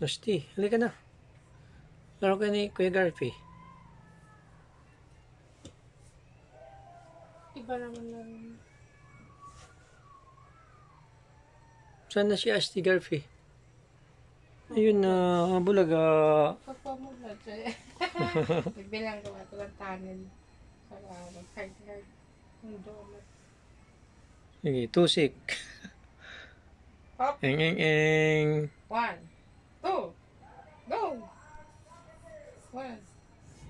Asti, halika na. Laro ka ni Kuya Garfi. Iba naman lang. Saan na si Asti Garfi? Ayun na, bulaga. Pagpamulad siya. Bibilang ko ito ng tanin. Sa hard-hard. Yung donut. Sige, tusik. Hop! Eng, eng, eng. 1, 2, go! 1.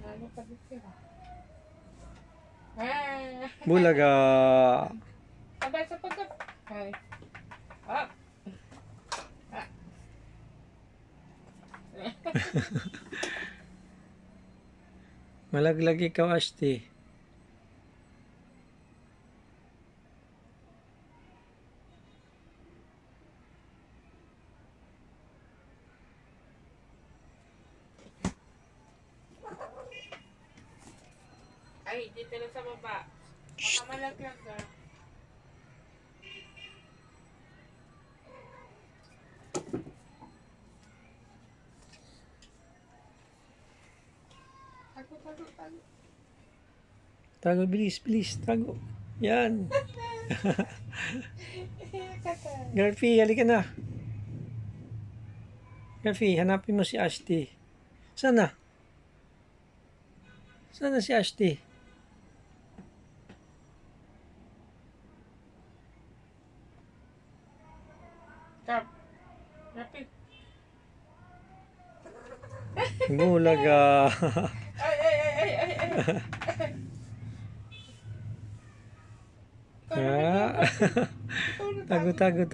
Ano pa dito? Bulaga. Sabay sa pagkap. Ay. Hop! Malaglag ikaw, Asti. Ay, dito lang sa baba. Baka malaglag ka. Tago. Tago, bilis, bilis. Tago. Yan. Garfi, halika na. Garfi, hanapin mo si Asti. Sana? Sana si Asti? Kap. Rapid. Bulaga. Ay. Tago. Tago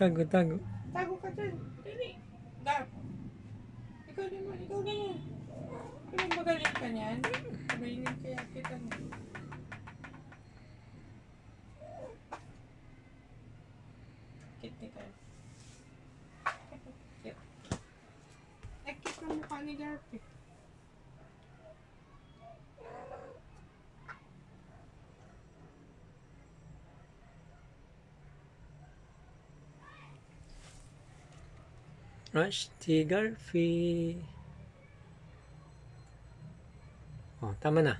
ka dyan. Dili. Gap. Ikaw naman. Ikaw magaling ka niyan. Magaling kaya kita na. Kiti ka. Cute na mukha ni Garfield. Asti Garfi. Oh, tama na.